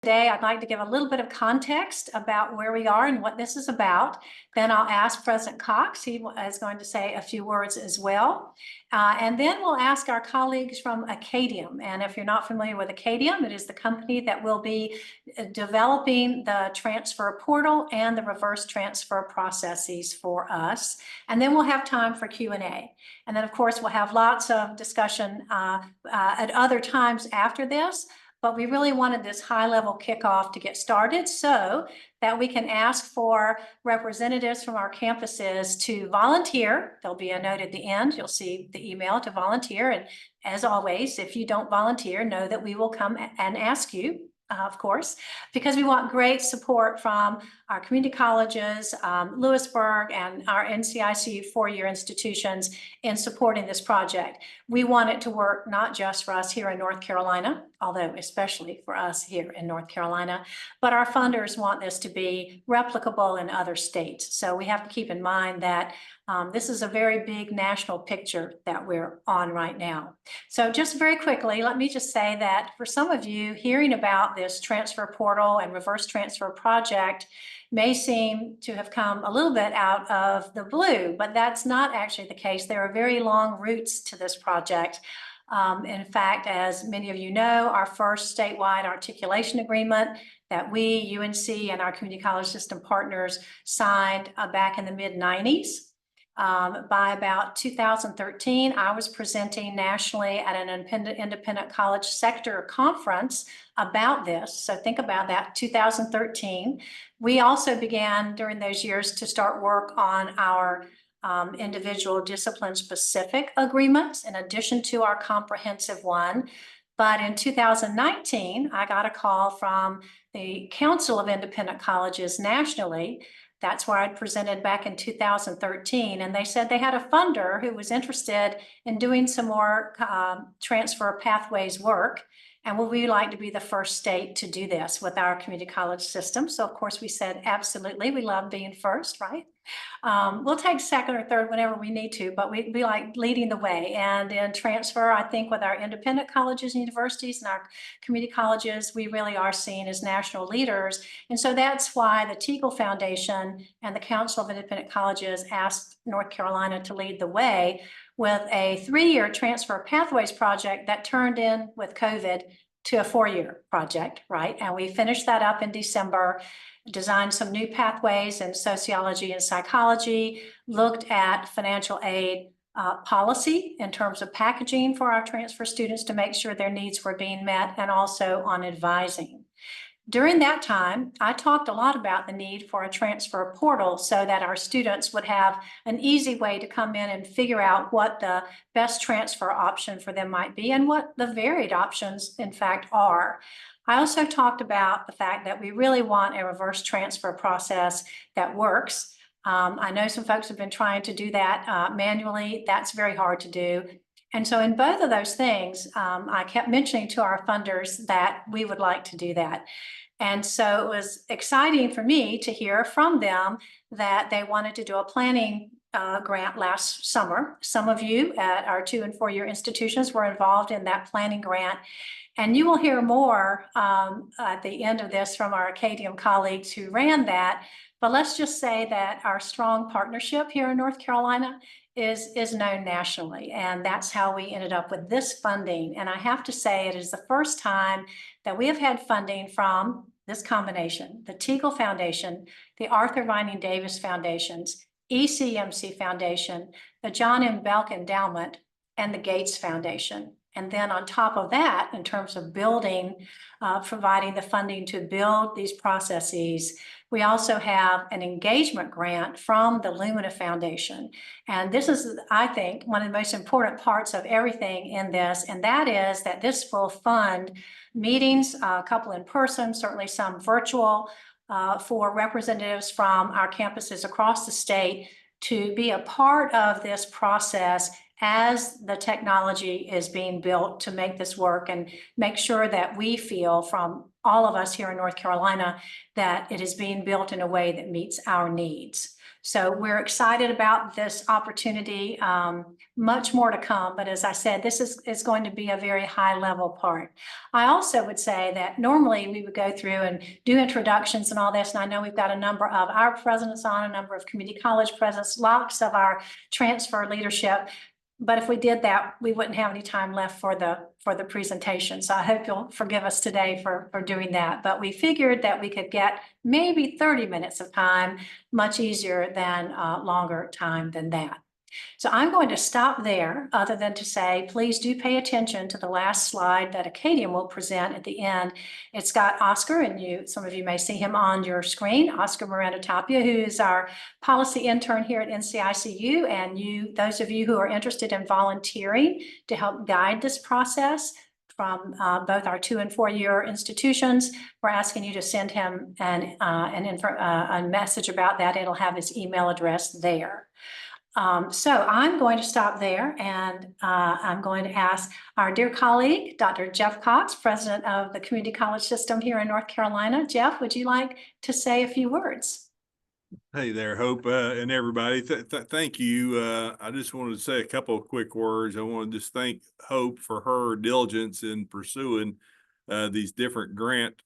Today, I'd like to give a little bit of context about where we are and what this is about. Then I'll ask President Cox. He is going to say a few words as well. And then we'll ask our colleagues from Acadium. And if you're not familiar with Acadium, it is the company that will be developing the transfer portal and the reverse transfer processes for us. And then we'll have time for Q&A. And then, of course, we'll have lots of discussion at other times after this. But we really wanted this high-level kickoff to get started so that we can ask for representatives from our campuses to volunteer. There'll be a note at the end. You'll see the email to volunteer. And as always, if you don't volunteer, know that we will come and ask you, of course, because we want great support from our community colleges, Lewisburg, and our NCICU four-year institutions in supporting this project. We want it to work not just for us here in North Carolina, although especially for us here in North Carolina, but our funders want this to be replicable in other states. So we have to keep in mind that this is a very big national picture that we're on right now. So just very quickly, let me just say that for some of you, hearing about this transfer portal and reverse transfer project may seem to have come a little bit out of the blue, but that's not actually the case. There are very long roots to this project. In fact, as many of you know, our first statewide articulation agreement that we, UNC, and our community college system partners signed back in the mid-90s. By about 2013, I was presenting nationally at an independent college sector conference about this. So think about that, 2013. We also began during those years to start work on our individual discipline-specific agreements in addition to our comprehensive one. But in 2019, I got a call from the Council of Independent Colleges nationally. That's where I presented back in 2013. And they said they had a funder who was interested in doing some more transfer pathways work. And would we like to be the first state to do this with our community college system? So of course we said, absolutely, we love being first, right? We'll take second or third whenever we need to, but we like leading the way. And in transfer, I think with our independent colleges and universities and our community colleges, we really are seen as national leaders. And so that's why the Teagle Foundation and the Council of Independent Colleges asked North Carolina to lead the way with a 3-year transfer pathways project that turned in with COVID to a 4-year project, right? And we finished that up in December, designed some new pathways in sociology and psychology, looked at financial aid policy in terms of packaging for our transfer students to make sure their needs were being met, and also on advising. During that time, I talked a lot about the need for a transfer portal so that our students would have an easy way to come in and figure out what the best transfer option for them might be and what the varied options, in fact, are. I also talked about the fact that we really want a reverse transfer process that works. I know some folks have been trying to do that manually. That's very hard to do. And so in both of those things, I kept mentioning to our funders that we would like to do that. And so it was exciting for me to hear from them that they wanted to do a planning grant last summer. Some of you at our 2- and 4-year institutions were involved in that planning grant. And you will hear more at the end of this from our Acadium colleagues who ran that. But let's just say that our strong partnership here in North Carolina is known nationally. And that's how we ended up with this funding. And I have to say, it is the first time that we have had funding from this combination: the Teagle Foundation, the Arthur Vining Davis Foundations, ECMC Foundation, the John M. Belk Endowment, and the Gates Foundation. And then on top of that, in terms of building, providing the funding to build these processes, we also have an engagement grant from the Lumina Foundation. And this is, I think, one of the most important parts of everything in this, and that is that this will fund meetings, a couple in person, certainly some virtual, for representatives from our campuses across the state to be a part of this process as the technology is being built to make this work, and make sure that we feel from all of us here in North Carolina that it is being built in a way that meets our needs. So we're excited about this opportunity. Much more to come, but as I said, this is going to be a very high level part. I also would say that normally we would go through and do introductions and all this, and I know we've got a number of our presidents on, a number of community college presidents, lots of our transfer leadership. But if we did that, we wouldn't have any time left for the presentation. So I hope you'll forgive us today for doing that. But we figured that we could get maybe 30 minutes of time, much easier than longer time than that. So I'm going to stop there, other than to say, please do pay attention to the last slide that Acadian will present at the end. It's got Oscar, and some of you may see him on your screen, Oscar Miranda Tapia, who is our policy intern here at NCICU. And those of you who are interested in volunteering to help guide this process from both our 2- and 4-year institutions, we're asking you to send him a message about that. It'll have his email address there. So I'm going to stop there, and I'm going to ask our dear colleague, Dr. Jeff Cox, president of the community college system here in North Carolina. Jeff, would you like to say a few words? Hey there, Hope, and everybody. Thank you. I just wanted to say a couple of quick words. I want to just thank Hope for her diligence in pursuing these different grant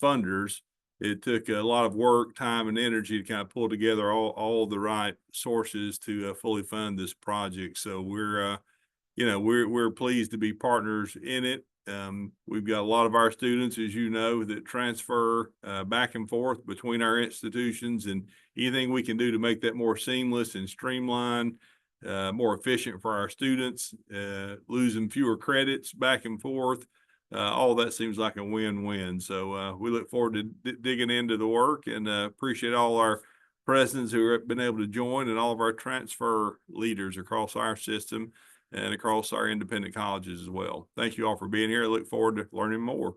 funders. It took a lot of work, time, and energy to kind of pull together all the right sources to fully fund this project. So we're pleased to be partners in it. We've got a lot of our students, as you know, that transfer back and forth between our institutions, and anything we can do to make that more seamless and streamlined, more efficient for our students, losing fewer credits back and forth. All that seems like a win-win. So we look forward to digging into the work, and appreciate all our presidents who have been able to join, and all of our transfer leaders across our system and across our independent colleges as well. Thank you all for being here. I look forward to learning more.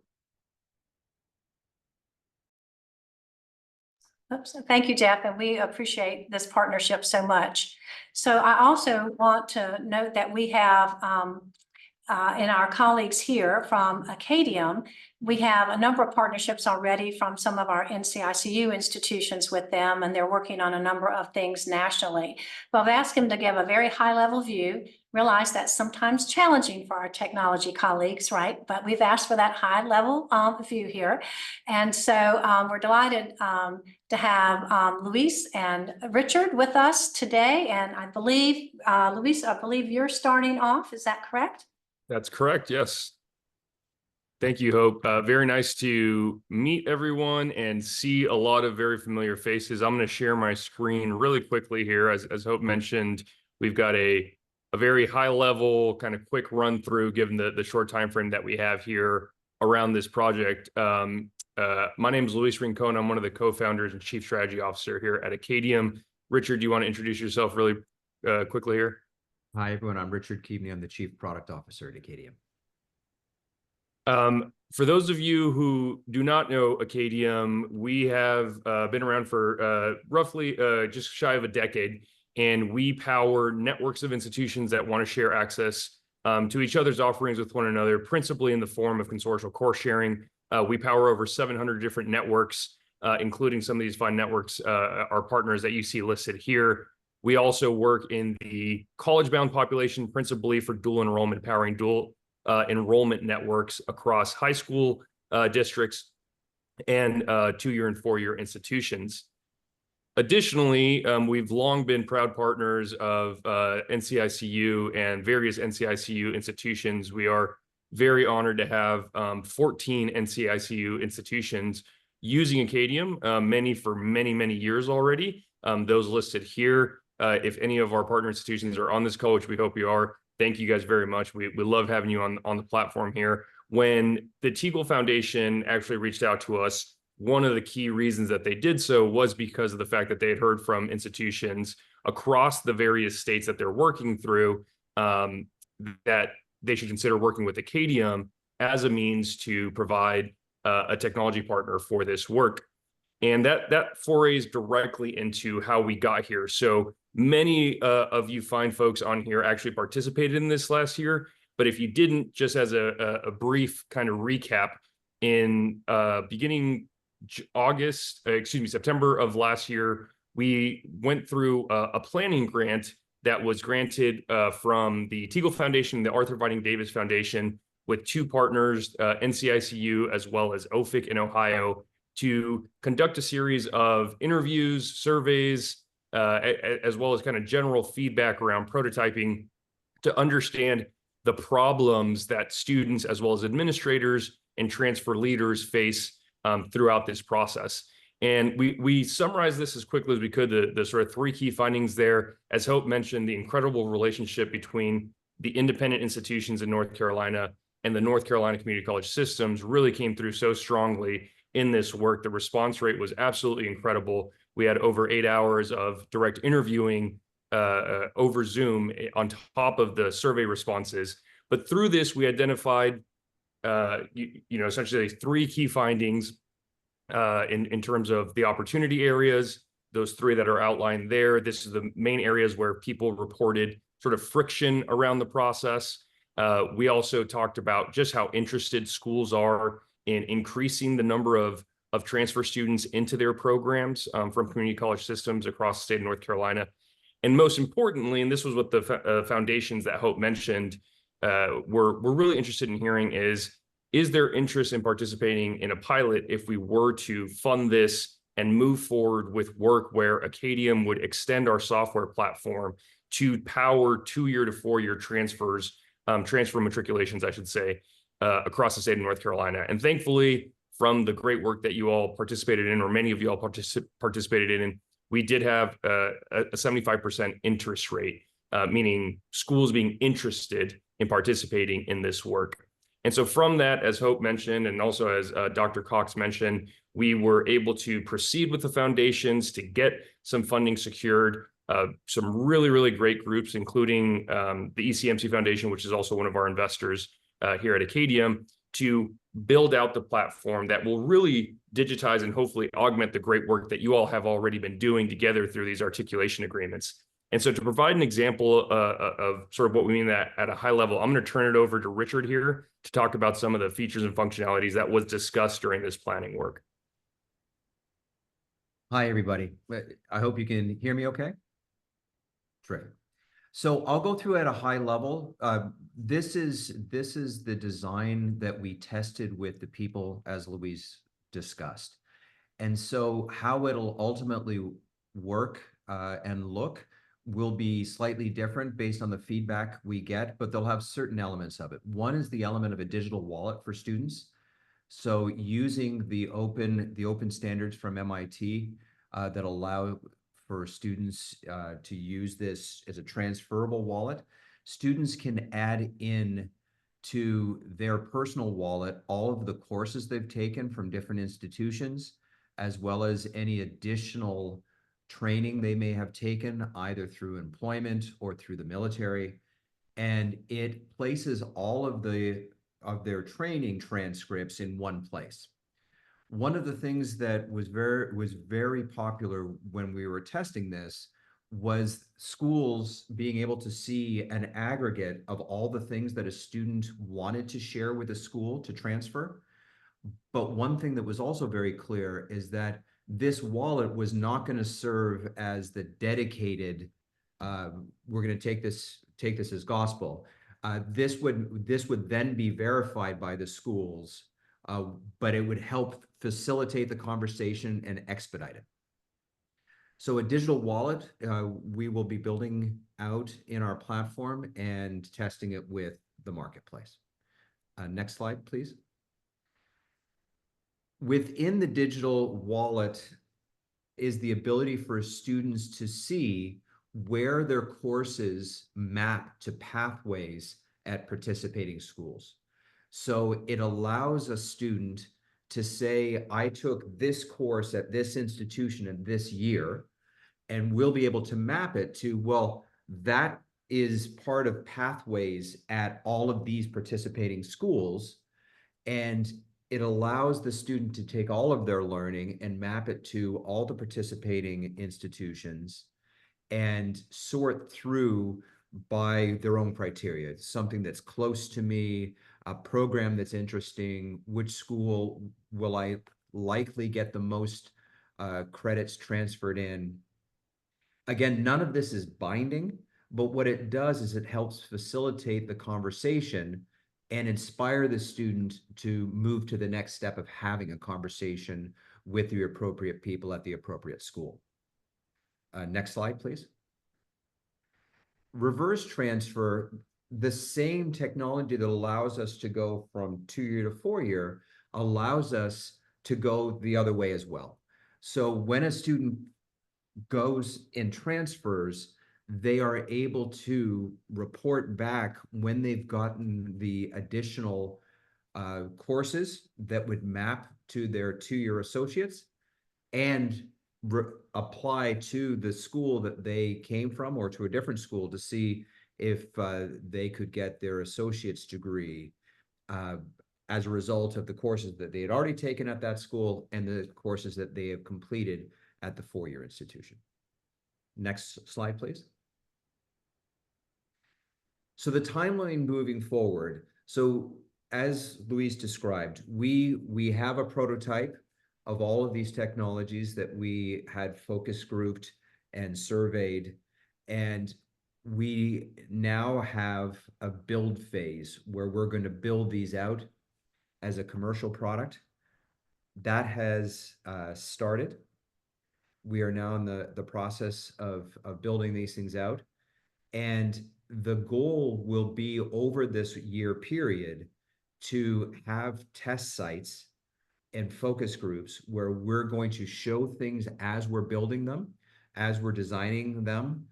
Oops. Thank you, Jeff, and we appreciate this partnership so much. So I also want to note that we have in our colleagues here from Acadium, we have a number of partnerships already from some of our NCICU institutions with them, and they're working on a number of things nationally. But I've asked them to give a very high-level view. Realize that's sometimes challenging for our technology colleagues, right? But we've asked for that high-level view here. And so we're delighted to have Luis and Richard with us today. And I believe, Luis, I believe you're starting off. Is that correct? That's correct. Yes. Thank you, Hope. Very nice to meet everyone and see a lot of very familiar faces. I'm going to share my screen really quickly here. As Hope mentioned, we've got a very high level kind of quick run through, given the short time frame that we have here around this project. My name is Luis Rincon. I'm one of the co-founders and chief strategy officer here at Acadium. Richard, do you want to introduce yourself really quickly here? Hi, everyone. I'm Richard Keaveney. I'm the Chief Product Officer at Acadium. For those of you who do not know Acadium, we have been around for roughly just shy of a decade, and we power networks of institutions that want to share access to each other's offerings with one another, principally in the form of consortial course sharing. We power over 700 different networks, including some of these fine networks, our partners that you see listed here. We also work in the college-bound population, principally for dual enrollment, powering dual enrollment networks across high school districts and 2-year and 4-year institutions. Additionally, we've long been proud partners of NCICU and various NCICU institutions. We are very honored to have 14 NCICU institutions using Acadium, many for many, many years already. Those listed here. If any of our partner institutions are on this call, which we hope you are, thank you guys very much. We love having you on the platform here. When the Teagle Foundation actually reached out to us, one of the key reasons that they did so was because of the fact that they had heard from institutions across the various states that they're working through that they should consider working with Acadium as a means to provide a technology partner for this work. And that forays directly into how we got here. So many of you fine folks on here actually participated in this last year. But if you didn't, just as a brief kind of recap, in beginning September of last year, we went through a planning grant that was granted from the Teagle Foundation, the Arthur Vining Davis Foundation, with two partners, NCICU as well as OFIC in Ohio, to conduct a series of interviews, surveys, as well as kind of general feedback around prototyping to understand the problems that students as well as administrators and transfer leaders face throughout this process. And we summarized this as quickly as we could, the sort of three key findings there. As Hope mentioned, the incredible relationship between the independent institutions in North Carolina and the North Carolina community college systems really came through so strongly in this work. The response rate was absolutely incredible. We had over 8 hours of direct interviewing over Zoom on top of the survey responses. But through this, we identified, essentially three key findings in terms of the opportunity areas, those three that are outlined there. This is the main areas where people reported sort of friction around the process. We also talked about just how interested schools are in increasing the number of transfer students into their programs from community college systems across the state of North Carolina. And most importantly, and this was what the foundations that Hope mentioned were really interested in hearing is there interest in participating in a pilot if we were to fund this and move forward with work where Acadium would extend our software platform to power 2-year to 4-year transfer matriculations, I should say, across the state of North Carolina. And thankfully, from the great work that you all participated in, or many of you all participated in, we did have a 75% interest rate, meaning schools being interested in participating in this work. And so from that, as Hope mentioned, and also as Dr. Cox mentioned, we were able to proceed with the foundations to get some funding secured, some really, really great groups, including the ECMC Foundation, which is also one of our investors here at Acadium, to build out the platform that will really digitize and hopefully augment the great work that you all have already been doing together through these articulation agreements. And so to provide an example of sort of what we mean that at a high level, I'm going to turn it over to Richard here to talk about some of the features and functionalities that was discussed during this planning work. Hi, everybody. I hope you can hear me okay. Great. So I'll go through at a high level. This is the design that we tested with the people, as Louise discussed. And so how it'll ultimately work and look will be slightly different based on the feedback we get, but they'll have certain elements of it. One is the element of a digital wallet for students. So using the open standards from MIT that allow for students to use this as a transferable wallet, students can add in to their personal wallet all of the courses they've taken from different institutions, as well as any additional training they may have taken either through employment or through the military. And it places all of their training transcripts in one place. One of the things that was very popular when we were testing this was schools being able to see an aggregate of all the things that a student wanted to share with a school to transfer. But one thing that was also very clear is that this wallet was not going to serve as the dedicated, we're going to take this as gospel. This would then be verified by the schools, but it would help facilitate the conversation and expedite it. So a digital wallet, we will be building out in our platform and testing it with the marketplace. Next slide, please. Within the digital wallet is the ability for students to see where their courses map to pathways at participating schools. So it allows a student to say, I took this course at this institution in this year, and we'll be able to map it to, well, that is part of pathways at all of these participating schools. And it allows the student to take all of their learning and map it to all the participating institutions and sort through by their own criteria. Something that's close to me, a program that's interesting, which school will I likely get the most credits transferred in, Again, none of this is binding, but what it does is it helps facilitate the conversation and inspire the student to move to the next step of having a conversation with the appropriate people at the appropriate school. Next slide, please. Reverse transfer, the same technology that allows us to go from 2-year to 4-year allows us to go the other way as well. So when a student goes and transfers, they are able to report back when they've gotten the additional courses that would map to their 2-year associates and apply to the school that they came from or to a different school to see if they could get their associate's degree as a result of the courses that they had already taken at that school and the courses that they have completed at the 4-year institution. Next slide, please. So the timeline moving forward. So as Luis described, we have a prototype of all of these technologies that we had focus grouped and surveyed. And we now have a build phase where we're going to build these out as a commercial product. That has started. We are now in the process of building these things out. And the goal will be over this year period to have test sites and focus groups where we're going to show things as we're building them, as we're designing them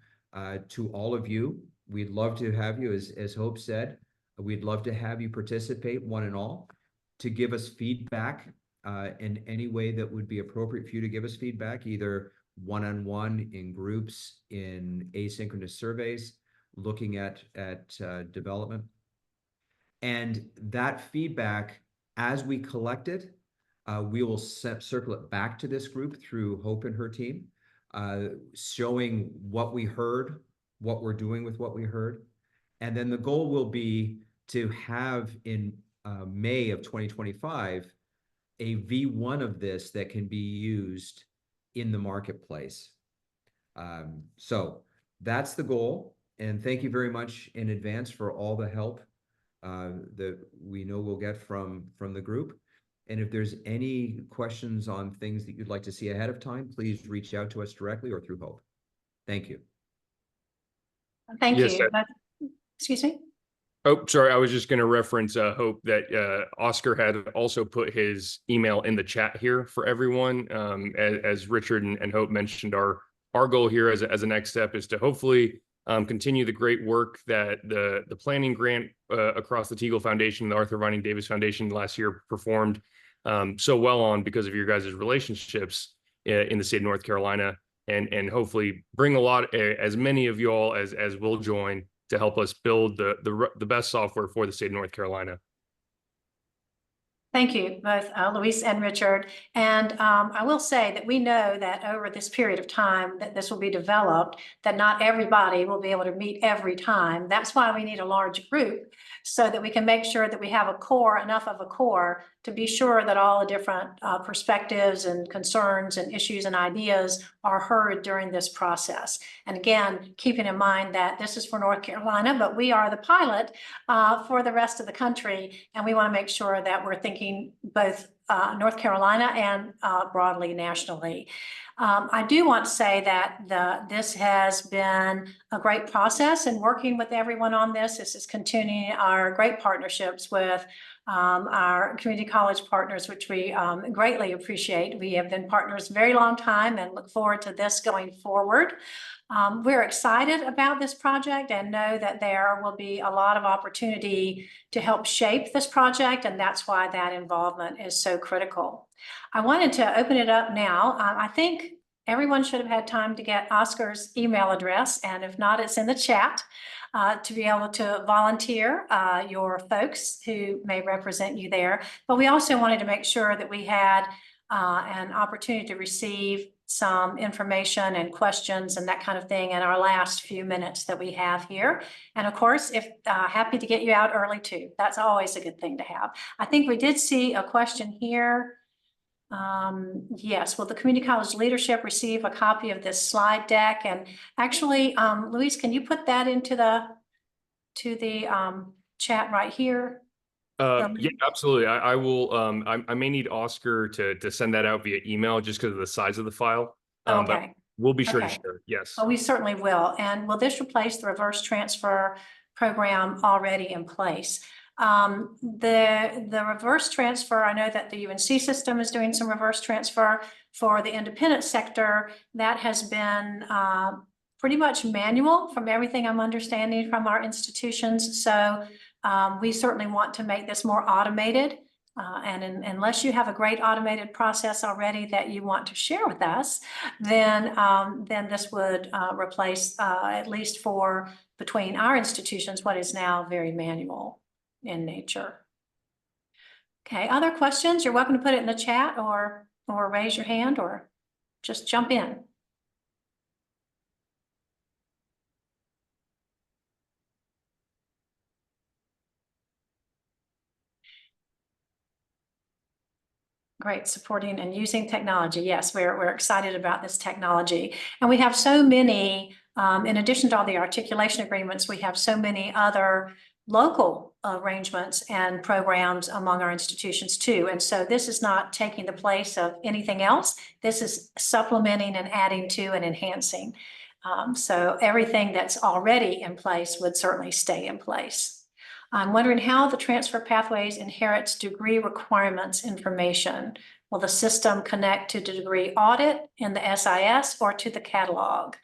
to all of you. We'd love to have you, as Hope said, we'd love to have you participate, one and all, to give us feedback in any way that would be appropriate for you to give us feedback, either one-on-one, in groups, in asynchronous surveys, looking at development. And that feedback, as we collect it, we will circle it back to this group through Hope and her team, showing what we heard, what we're doing with what we heard. And then the goal will be to have in May of 2025, a V1 of this that can be used in the marketplace. So that's the goal. And thank you very much in advance for all the help that we know we'll get from the group. And if there's any questions on things that you'd like to see ahead of time, please reach out to us directly or through Hope. Thank you. Thank Yes, you. Excuse me? Oh, sorry. I was just going to reference Hope that Oscar had also put his email in the chat here for everyone. As Richard and Hope mentioned, our goal here as a next step is to hopefully continue the great work that the planning grant across the Teagle Foundation, the Arthur Vining Davis Foundation last year performed so well on because of your guys' relationships in the state of North Carolina, and hopefully bring as many of you all as will join to help us build the best software for the state of North Carolina. Thank you, both Luis and Richard. And I will say that we know that over this period of time that this will be developed, that not everybody will be able to meet every time. That's why we need a large group, so that we can make sure that we have enough of a core to be sure that all the different perspectives and concerns and issues and ideas are heard during this process. And again, keeping in mind that this is for North Carolina, but we are the pilot for the rest of the country. And we want to make sure that we're thinking both North Carolina and broadly nationally. I do want to say that this has been a great process, and working with everyone on this. This is continuing our great partnerships with our community college partners, which we greatly appreciate. We have been partners a very long time and look forward to this going forward. We're excited about this project and know that there will be a lot of opportunity to help shape this project, and that's why that involvement is so critical. I wanted to open it up now. I think everyone should have had time to get Oscar's email address, and if not, it's in the chat to be able to volunteer your folks who may represent you there. But we also wanted to make sure that we had an opportunity to receive some information and questions and that kind of thing in our last few minutes that we have here. And of course, if happy to get you out early too. That's always a good thing to have. I think we did see a question here. Yes, will the community college leadership receive a copy of this slide deck? And actually, Luis, can you put that into the chat right here? Yeah, absolutely. I will, I may need Oscar to send that out via email just because of the size of the file. But Okay. we'll be sure to Okay. share. Yes. Oh, we certainly will. And will this replace the reverse transfer program already in place? The reverse transfer, I know that the UNC system is doing some reverse transfer. For the independent sector, that has been pretty much manual from everything I'm understanding from our institutions. So we certainly want to make this more automated. Unless you have a great automated process already that you want to share with us, then this would replace, at least for between our institutions, what is now very manual in nature. Okay, other questions? You're welcome to put it in the chat or raise your hand or just jump in. Great, supporting and using technology. Yes, we're excited about this technology. And we have so many, in addition to all the articulation agreements, we have so many other local arrangements and programs among our institutions too. And so this is not taking the place of anything else. This is supplementing and adding to and enhancing. So everything that's already in place would certainly stay in place. I'm wondering how the transfer pathways inherits degree requirements information. Will the system connect to the degree audit in the SIS or to the catalog?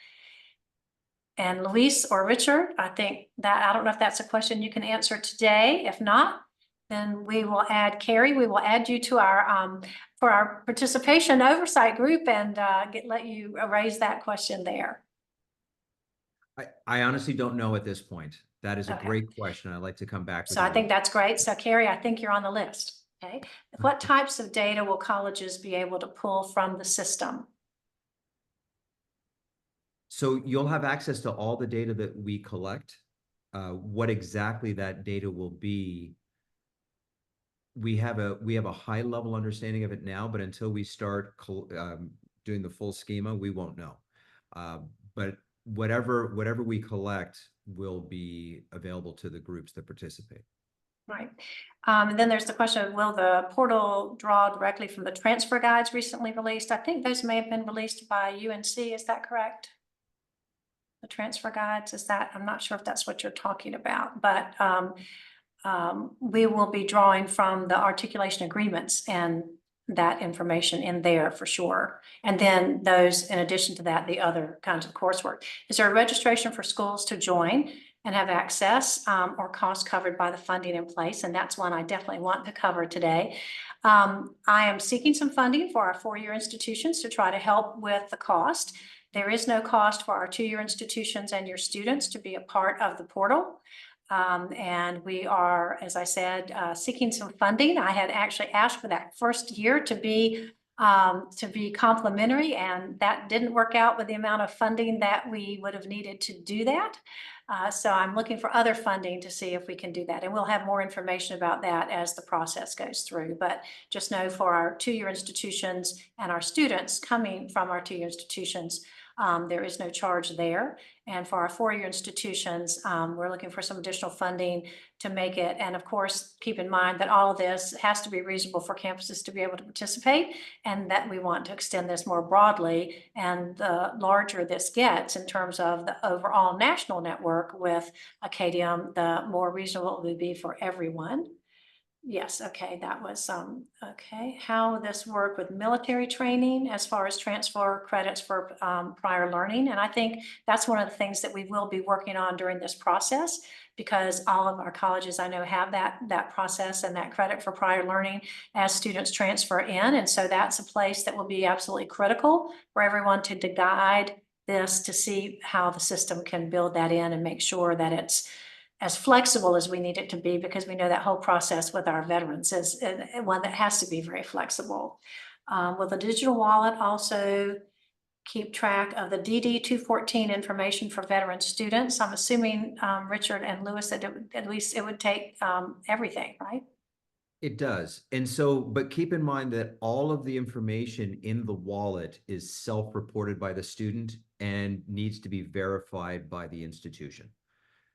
And Luis or Richard, I think that, I don't know if that's a question you can answer today. If not, then we will add Carrie. We will add you to our, for our participation oversight group and let you raise that question there. I honestly don't know at this point. That is a Okay. great question. I'd like to come back. So I think that's great. So Carrie, I think you're on the list. Okay. What types of data will colleges be able to pull from the system? So you'll have access to all the data that we collect. What exactly that data will be, we have a high level understanding of it now, but until we start doing the full schema, we won't know. But whatever we collect will be available to the groups that participate. Right. And then there's the question of, will the portal draw directly from the transfer guides recently released? I think those may have been released by UNC. Is that correct? The transfer guides, is that, I'm not sure if that's what you're talking about, but we will be drawing from the articulation agreements and that information in there for sure. And then those, in addition to that, the other kinds of coursework. Is there a registration for schools to join and have access or costs covered by the funding in place? And that's one I definitely want to cover today. I am seeking some funding for our four-year institutions to try to help with the cost. There is no cost for our two-year institutions and your students to be a part of the portal. And we are, as I said, seeking some funding. I had actually asked for that first year to be complimentary, and that didn't work out with the amount of funding that we would have needed to do that. So I'm looking for other funding to see if we can do that. And we'll have more information about that as the process goes through. But just know for our two-year institutions and our students coming from our two-year institutions, there is no charge there. And for our four-year institutions, we're looking for some additional funding to make it. And of course, keep in mind that all of this has to be reasonable for campuses to be able to participate, and that we want to extend this more broadly. And the larger this gets in terms of the overall national network with Acadium, the more reasonable it would be for everyone. Yes, okay, that was, okay. How will this work with military training as far as transfer credits for prior learning? And I think that's one of the things that we will be working on during this process, because all of our colleges I know have that process and that credit for prior learning as students transfer in. And so that's a place that will be absolutely critical for everyone to guide this, to see how the system can build that in and make sure that it's as flexible as we need it to be, because we know that whole process with our veterans is one that has to be very flexible. Will the digital wallet also keep track of the DD 214 information for veteran students? I'm assuming, Richard and Lewis, that at least it would take everything, right? It does. And so, but keep in mind that all of the information in the wallet is self-reported by the student and needs to be verified by the institution.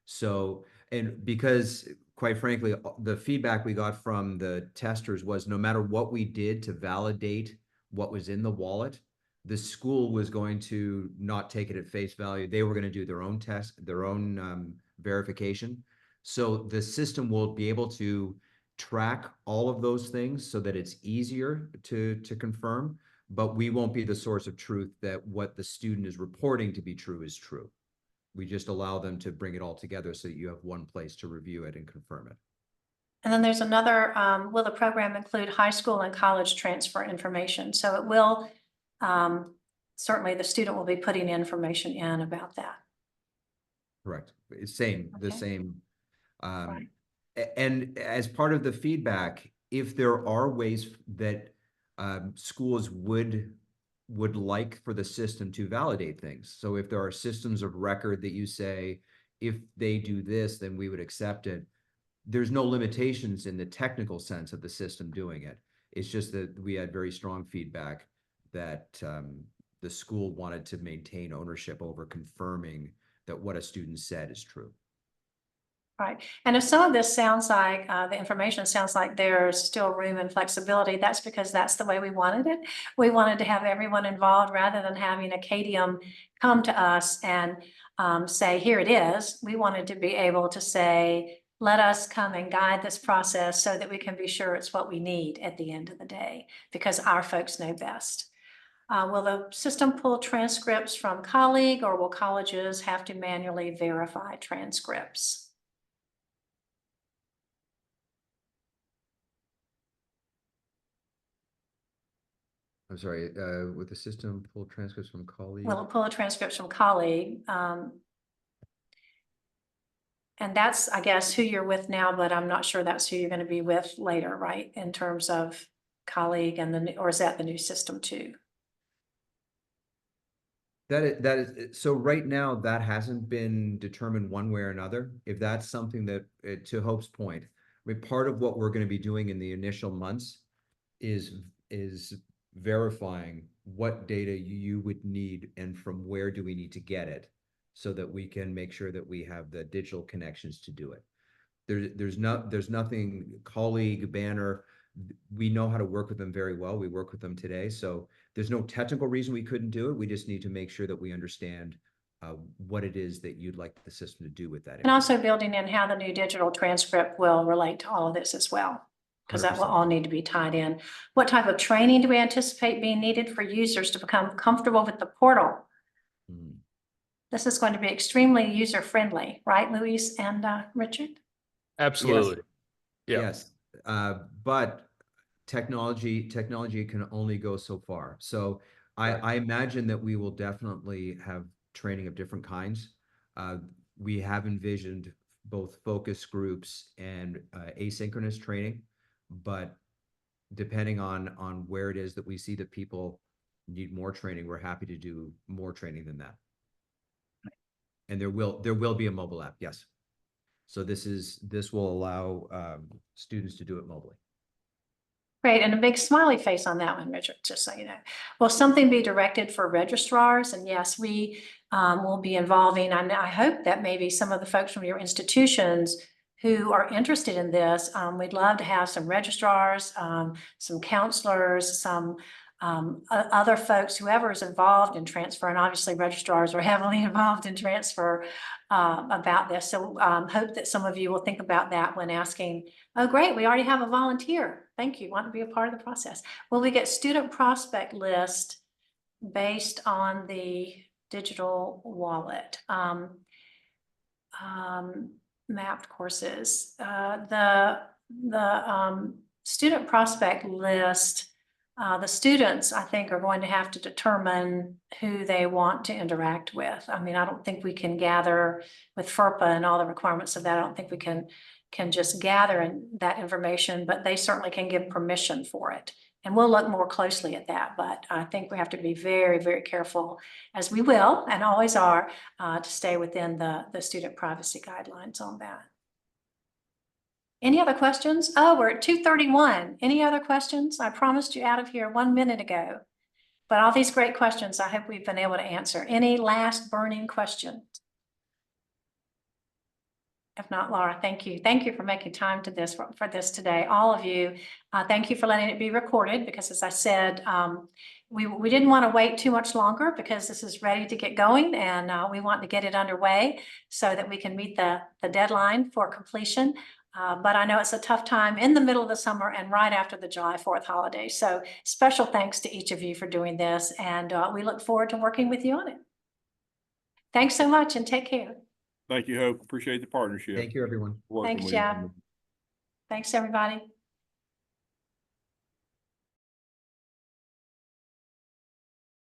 So, and because quite frankly, the feedback we got from the testers was no matter what we did to validate what was in the wallet, the school was going to not take it at face value. They were going to do their own test, their own verification. So the system will be able to track all of those things so that it's easier to confirm, but we won't be the source of truth that what the student is reporting to be true is true. We just allow them to bring it all together so that you have one place to review it and confirm it. And then there's another, will the program include high school and college transfer information? So it will, certainly the student will be putting information in about that. Correct. It's same, the Okay. same. Right. And as part of the feedback, if there are ways that schools would like for the system to validate things. So if there are systems of record that you say, if they do this, then we would accept it. There's no limitations in the technical sense of the system doing it. It's just that we had very strong feedback that the school wanted to maintain ownership over confirming that what a student said is true. Right. And if some of this sounds like the information sounds like there's still room and flexibility, that's because that's the way we wanted it. We wanted to have everyone involved rather than having Acadium come to us and say, here it is. We wanted to be able to say, let us come and guide this process so that we can be sure it's what we need at the end of the day, because our folks know best. Will the system pull transcripts from colleague, or will colleges have to manually verify transcripts? I'm sorry, with the system pull transcripts from colleagues? Will it pull transcripts from colleague? And that's, I guess, who you're with now, but I'm not sure that's who you're going to be with later, right? In terms of colleague and the, or is that the new system too? That is, so right now that hasn't been determined one way or another. If that's something that, to Hope's point, I mean, part of what we're going to be doing in the initial months is verifying what data you would need and from where do we need to get it so that we can make sure that we have the digital connections to do it. There's nothing colleague banner. We know how to work with them very well. We work with them today. So there's no technical reason we couldn't do it. We just need to make sure that we understand what it is that you'd like the system to do with that. And also building in how the new digital transcript will relate to all of this as well, because that will 100%. all need to be tied in. What type of training do we anticipate being needed for users to become comfortable with the portal? Mhm. This is going to be extremely user-friendly, right, Luis and Richard? Absolutely. Yes. But technology can only go so far. So I imagine that we will definitely have training of different kinds. We have envisioned both focus groups and asynchronous training, but depending on where it is that we see that people need more training, we're happy to do more training than that. And there will be a mobile app, yes. So this will allow students to do it mobily. Great, and a big smiley face on that one, Richard, just so you know. Will something be directed for registrars? And yes, we will be involving, I hope that maybe some of the folks from your institutions who are interested in this, we'd love to have some registrars, some counselors, some other folks, whoever is involved in transfer, and obviously registrars are heavily involved in transfer about this. So hope that some of you will think about that when asking, oh, great, we already have a volunteer. Thank you, want to be a part of the process. Will we get student prospect list based on the digital wallet? Mapped courses. The student prospect list, the students, I think, are going to have to determine who they want to interact with. I mean, I don't think we can gather with FERPA and all the requirements of that. I don't think we can just gather that information, but they certainly can give permission for it. And we'll look more closely at that, but I think we have to be very, very careful, as we will and always are, to stay within the student privacy guidelines on that. Any other questions? Oh, we're at 2:31. Any other questions? I promised you out of here 1 minute ago. But all these great questions, I hope we've been able to answer. Any last burning questions? If not, Laura, thank you. Thank you for making time to this for this today. All of you, thank you for letting it be recorded because as I said, we didn't want to wait too much longer because this is ready to get going and we want to get it underway so that we can meet the deadline for completion. But I know it's a tough time in the middle of the summer and right after the July 4th holiday. So special thanks to each of you for doing this and we look forward to working with you on it. Thanks so much and take care. Thank you, Hope. Appreciate the partnership. Thank you, everyone. Working Thanks, with you. Jeff. Thanks, everybody.